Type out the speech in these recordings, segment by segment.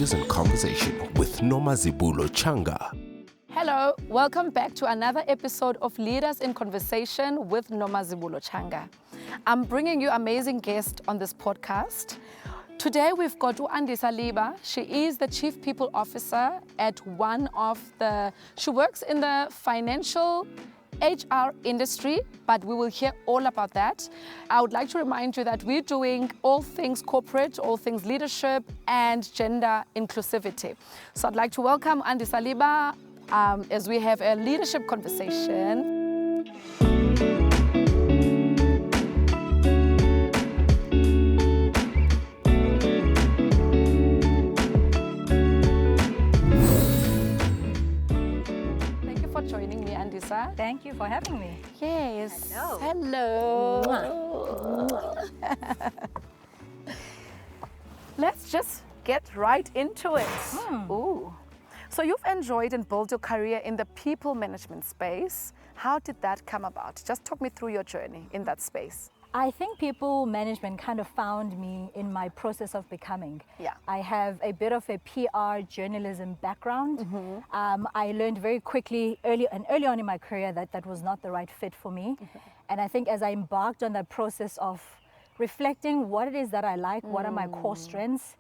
Leaders in Conversation with Nomazibulo Tshanga. Hello, welcome back to another episode of Leaders in Conversation with Nomazibulo Tshanga. I'm bringing you amazing guests on this podcast. Today we've got Andisa Liba. She is the Chief People Officer at she works in the financial HR industry, but we will hear all about that. I would like to remind you that we're doing all things corporate, all things leadership and gender inclusivity. So I'd like to welcome Andisa Liba as we have a leadership conversation. Thank you for joining me, Andisa. Thank you for having me. Yes. Hello. Hello. Let's just get right into it. Ooh. So you've enjoyed and built your career in the people management space. How did that come about? Just talk me through your journey in that space. I think people management kind of found me in my process of becoming. Yeah. I have a bit of a PR journalism background. I learned very quickly early on in my career that was not the right fit for me. And I think as I embarked on that process of reflecting what it is that I like, what are my core strengths,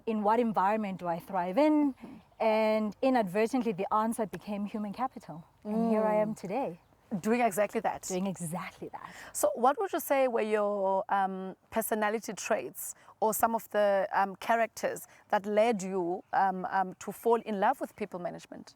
in what environment do I thrive in, and inadvertently the answer became human capital. And here I am today. Doing exactly that. Doing exactly that. So what would you say were your personality traits or some of the characters that led you to fall in love with people management?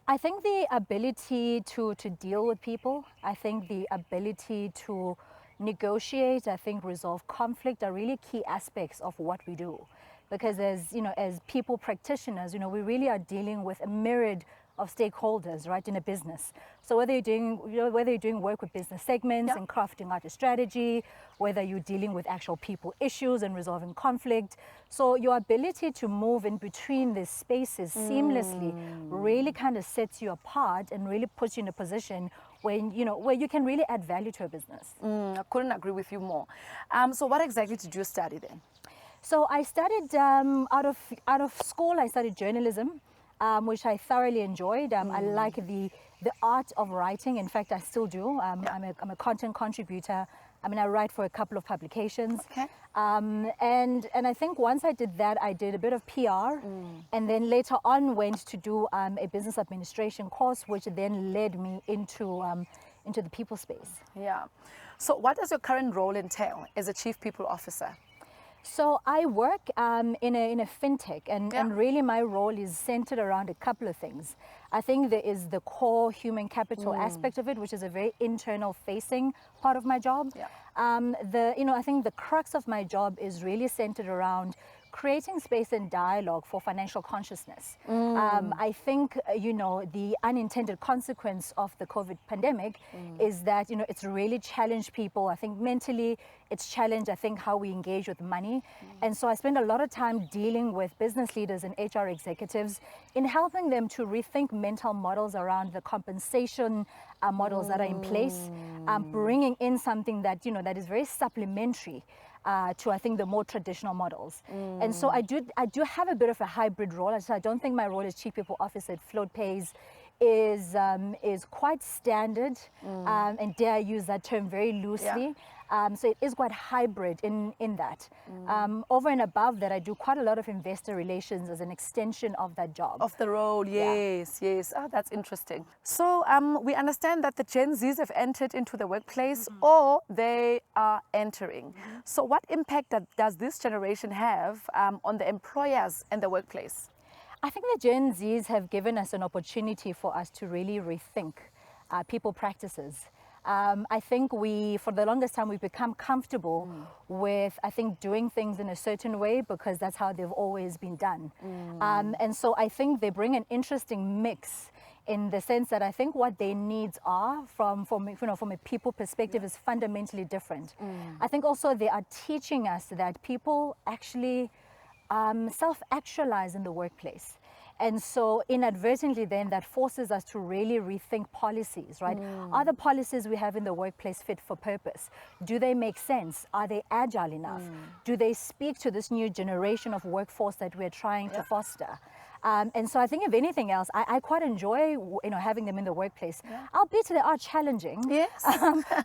I think the ability to deal with people, I think the ability to negotiate, I think resolve conflict are really key aspects of what we do. Because as people practitioners, we really are dealing with a myriad of stakeholders, right, in a business. So whether you're doing work with business segments and crafting out a strategy, whether you're dealing with actual people issues and resolving conflict. So your ability to move in between these spaces seamlessly really kind of sets you apart and really puts you in a position where you can really add value to a business. I couldn't agree with you more. So what exactly did you study then? So I studied out of school. I studied journalism, which I thoroughly enjoyed. I like the art of writing. In fact, I still do. I'm a content contributor. I write for a couple of publications. Okay. And I think once I did that, I did a bit of PR, and then later on went to do a business administration course, which then led me into the people space. Yeah. So what does your current role entail as a Chief People Officer? So I work in a fintech, and really my role is centered around a couple of things. I think there is the core human capital aspect of it, which is a very internal facing part of my job. Yeah. I think the crux of my job is really centered around creating space and dialogue for financial consciousness. I think, the unintended consequence of the COVID pandemic is that, it's really challenged people. I think mentally it's challenged, I think, how we engage with money. And so I spend a lot of time dealing with business leaders and HR executives in helping them to rethink mental models around the compensation models that are in place, bringing in something that, that is very supplementary to, I think, the more traditional models. And so I do have a bit of a hybrid role. So I don't think my role as Chief People Officer at Float Pays is quite standard, and dare I use that term very loosely. So it is quite hybrid in that. Over and above that, I do quite a lot of investor relations as an extension of that job. Of the role, yes. Oh, that's interesting. So we understand that the Gen Zs have entered into the workplace or they are entering. So what impact does this generation have on the employers and the workplace? I think the Gen Zs have given us an opportunity for us to really rethink people practices. I think for the longest time, we've become comfortable with, I think, doing things in a certain way because that's how they've always been done. And so I think they bring an interesting mix in the sense that I think what their needs are from a people perspective is fundamentally different. I think also they are teaching us that people actually self-actualize in the workplace. And so inadvertently then that forces us to really rethink policies, right? Are the policies we have in the workplace fit for purpose? Do they make sense? Are they agile enough? Do they speak to this new generation of workforce that we're trying to foster? And so I think if anything else, I quite enjoy, having them in the workplace. Albeit they are challenging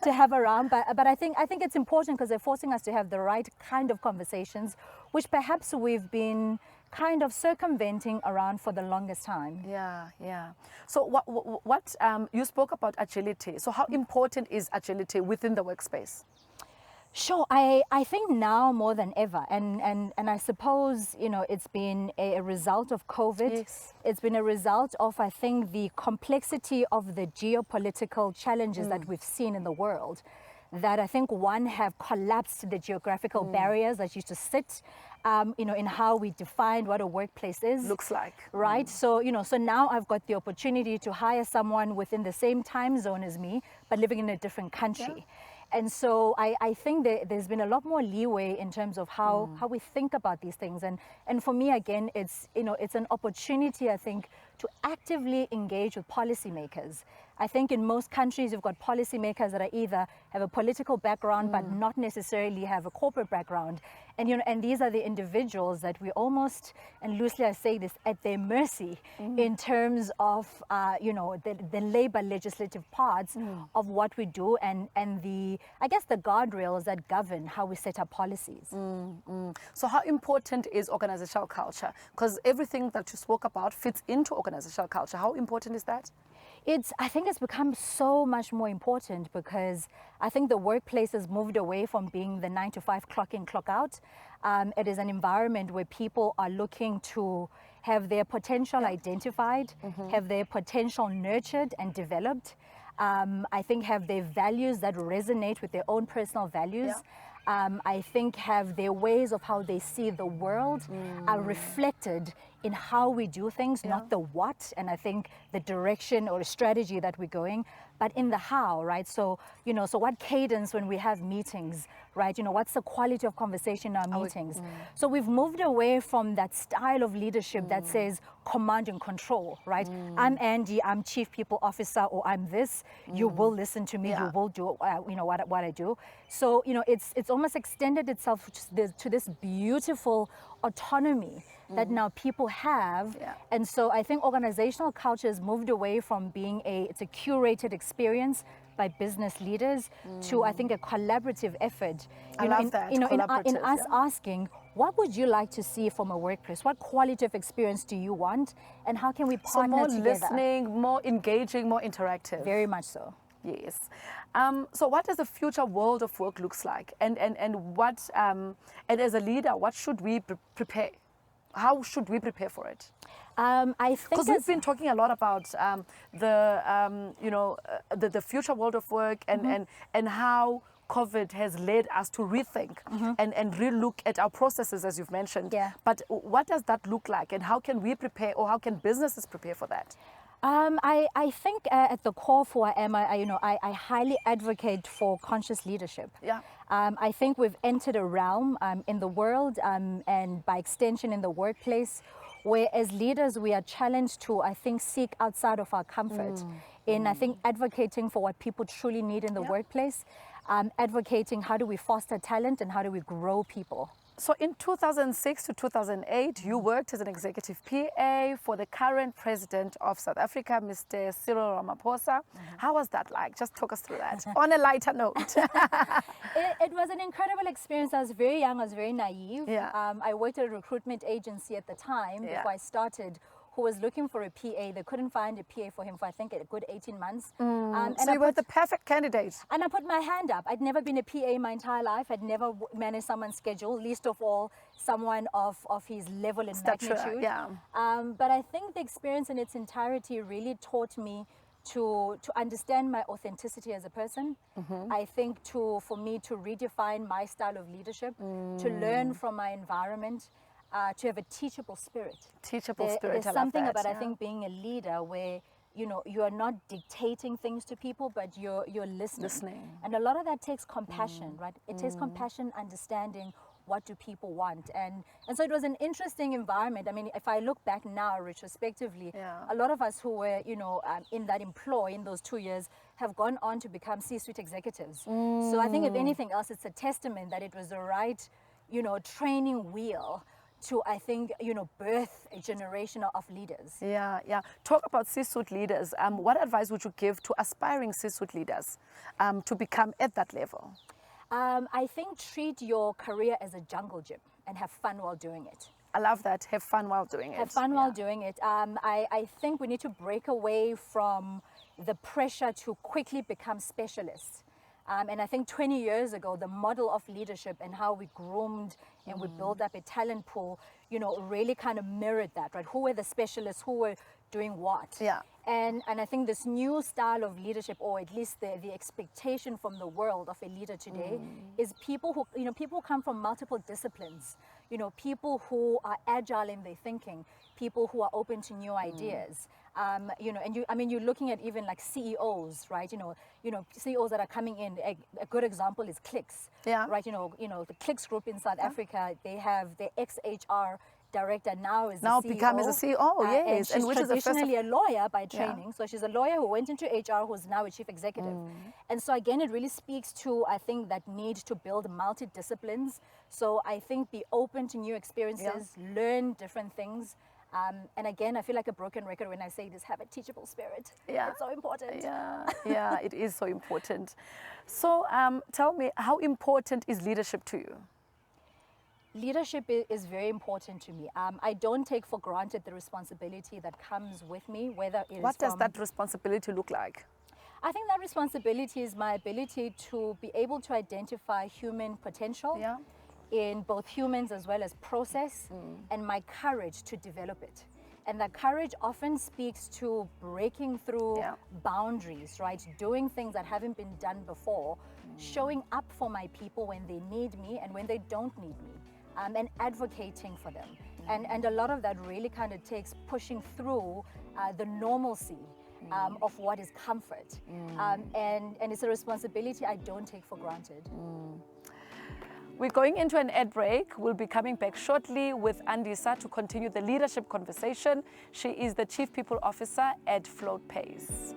to have around, but I think it's important because they're forcing us to have the right kind of conversations, which perhaps we've been kind of circumventing around for the longest time. Yeah. So what you spoke about agility. So how important is agility within the workspace? Sure, I think now more than ever, and I suppose, it's been a result of COVID. Yes. It's been a result of, I think, the complexity of the geopolitical challenges that we've seen in the world, that I think have collapsed the geographical barriers that used to sit, in how we defined what a workplace is. Looks like. Right? So, so now I've got the opportunity to hire someone within the same time zone as me, but living in a different country. And so I think there's been a lot more leeway in terms of how we think about these things. And for me, again, it's an opportunity, I think, to actively engage with policymakers. I think in most countries, you've got policymakers that are either have a political background, but not necessarily have a corporate background. And these are the individuals that we almost, and loosely I say this, at their mercy in terms of, the labor legislative parts of what we do and the, I guess, the guardrails that govern how we set up policies. So how important is organizational culture? Because everything that you spoke about fits into organizational culture. How important is that? I think it's become so much more important because I think the workplace has moved away from being the 9 to 5 clock in, clock out. It is an environment where people are looking to have their potential identified, have their potential nurtured and developed. I think have their values that resonate with their own personal values. I think have their ways of how they see the world are reflected in how we do things, not the what, and I think the direction or strategy that we're going, but in the how, right? So, so what cadence when we have meetings, right? What's the quality of conversation in our meetings? So we've moved away from that style of leadership that says command and control, right? I'm Andy, I'm chief people officer, or I'm this, you will listen to me, you will do, what I do. So, it's almost extended itself to this beautiful autonomy that now people have. And so I think organizational culture has moved away from being it's a curated experience by business leaders to, I think, a collaborative effort. I love that. In us asking, what would you like to see from a workplace? What quality of experience do you want? And how can we partner together? So more listening, more engaging, more interactive. Very much so. Yes. So what does the future world of work looks like? And what, and as a leader, what should we prepare? How should we prepare for it? I think because we've been talking a lot about the future world of work and how COVID has led us to rethink and re-look at our processes, as you've mentioned. But what does that look like, and how can we prepare, or how can businesses prepare for that? I think at the core for I highly advocate for conscious leadership. I think we've entered a realm in the world and by extension in the workplace where as leaders we are challenged to, I think, seek outside of our comfort in, I think, advocating for what people truly need in the workplace, advocating how do we foster talent and how do we grow people. So in 2006 to 2008, you worked as an executive PA for the current president of South Africa, Mr. Cyril Ramaphosa. How was that like? Just talk us through that on a lighter note. It was an incredible experience. I was very young, I was very naive. I worked at a recruitment agency at the time before I started, who was looking for a PA. They couldn't find a PA for him for, I think, a good 18 months. So you were the perfect candidate. And I put my hand up. I'd never been a PA my entire life. I'd never managed someone's schedule, least of all someone of his level and magnitude. But I think the experience in its entirety really taught me to understand my authenticity as a person. I think for me to redefine my style of leadership, to learn from my environment, to have a teachable spirit. There's something about, I think, being a leader where, you are not dictating things to people, but you're listening. And a lot of that takes compassion, right? It takes compassion, understanding what do people want? And so it was an interesting environment. I mean, if I look back now retrospectively, a lot of us who were, in that employ in those 2 years have gone on to become C-suite executives. So I think if anything else, it's a testament that it was the right, training wheel to, I think, birth a generation of leaders. Yeah. Talk about C-suite leaders. What advice would you give to aspiring C-suite leaders to become at that level? I think treat your career as a jungle gym and have fun while doing it. I love that. Have fun while doing it. Have fun while doing it. I think we need to break away from the pressure to quickly become specialists. And I think 20 years ago, the model of leadership and how we groomed and we built up a talent pool, really kind of mirrored that, right? Who were the specialists? Who were doing what? Yeah. And I think this new style of leadership, or at least the expectation from the world of a leader today, is people who come from multiple disciplines, people who are agile in their thinking, people who are open to new ideas. You're looking at even like CEOs, right? CEOs that are coming in. A good example is Clicks, right? The Clicks group in South Africa, they have the ex-HR director now is now the CEO, become as a CEO, yes, and she's which is traditionally a lawyer by training. So she's a lawyer who went into HR, who's now a chief executive. And so again, it really speaks to, I think, that need to build multi-disciplines. So I think be open to new experiences, learn different things. And again, I feel like a broken record when I say this, have a teachable spirit. It's so important. Yeah, it is so important. So tell me, how important is leadership to you? Leadership is very important to me. I don't take for granted the responsibility that comes with me, whether it is What does that responsibility look like? I think that responsibility is my ability to be able to identify human potential in both humans as well as process, and my courage to develop it. And that courage often speaks to breaking through boundaries, right? Doing things that haven't been done before, showing up for my people when they need me and when they don't need me. And advocating for them. And a lot of that really kind of takes pushing through the normalcy of what is comfort. And it's a responsibility I don't take for granted. We're going into an ad break. We'll be coming back shortly with Andisa to continue the leadership conversation. She is the Chief People Officer at Float Pays.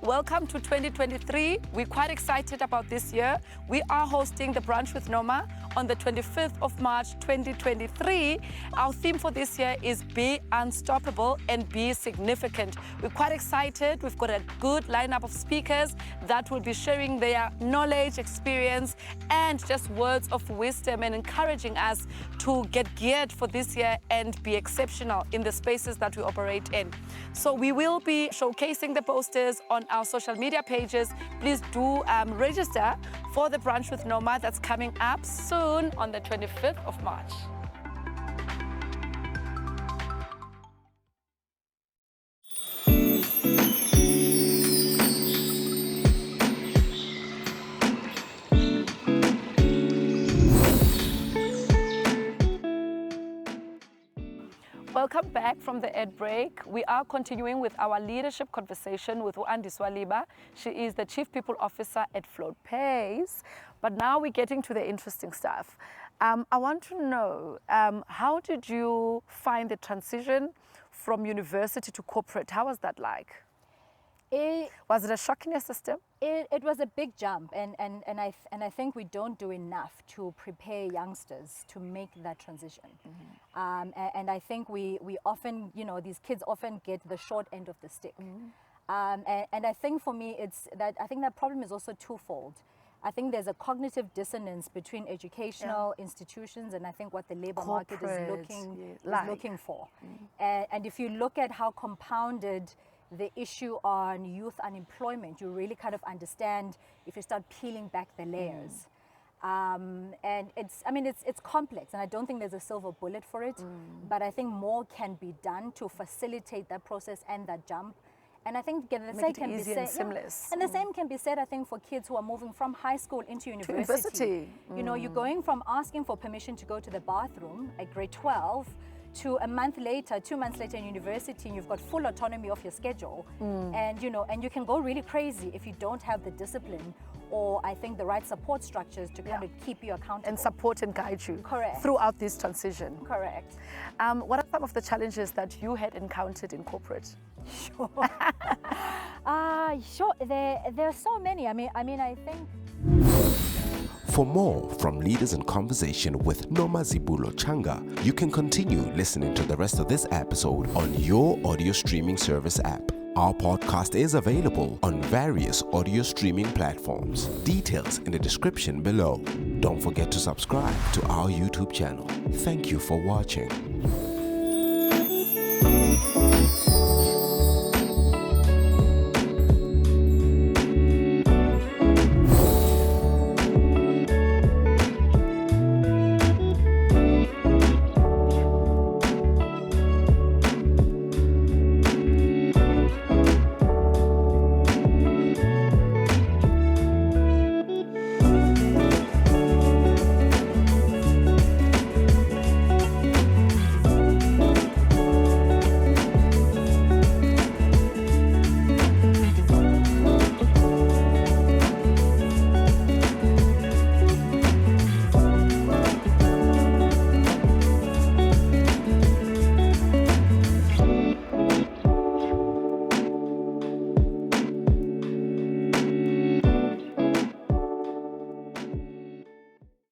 Welcome to 2023. We're quite excited about this year. We are hosting the Brunch with Noma on the 25th of March 2023. Our theme for this year is Be Unstoppable and Be Significant. We're quite excited. We've got a good lineup of speakers that will be sharing their knowledge, experience, and just words of wisdom and encouraging us to get geared for this year and be exceptional in the spaces that we operate in. So we will be showcasing the posters on our social media pages. Please do register for the Brunch with Noma that's coming up soon on the 25th of March. Welcome back from the ad break. We are continuing with our leadership conversation with Andisa Liba. She is the Chief People Officer at Float Pays. But now we're getting to the interesting stuff. I want to know, how did you find the transition from university to corporate? How was that like? Was it a shock in your system? It was a big jump, and I think we don't do enough to prepare youngsters to make that transition. And I think we often, these kids often get the short end of the stick. And I think for me, I think that problem is also twofold. I think there's a cognitive dissonance between educational institutions and I think what the labor market is looking for. And if you look at how compounded the issue on youth unemployment, you really kind of understand if you start peeling back the layers. And it's complex, and I don't think there's a silver bullet for it, but I think more can be done to facilitate that process and that jump. And I think again, the same can be said, and the same can be said, I think, for kids who are moving from high school into university. You're going from asking for permission to go to the bathroom at grade 12 to a month later, 2 months later in university, and you've got full autonomy of your schedule. And, you know, and you can go really crazy if you don't have the discipline or I think the right support structures to kind of keep you accountable. And support and guide you. Correct. Throughout this transition. Correct. What are some of the challenges that you had encountered in corporate? Sure. Sure. There are so many. I mean, I think. For more from Leaders in Conversation with Nomazibulo Tshanga, you can continue listening to the rest of this episode on your audio streaming service app. Our podcast is available on various audio streaming platforms. Details in the description below. Don't forget to subscribe to our YouTube channel. Thank you for watching.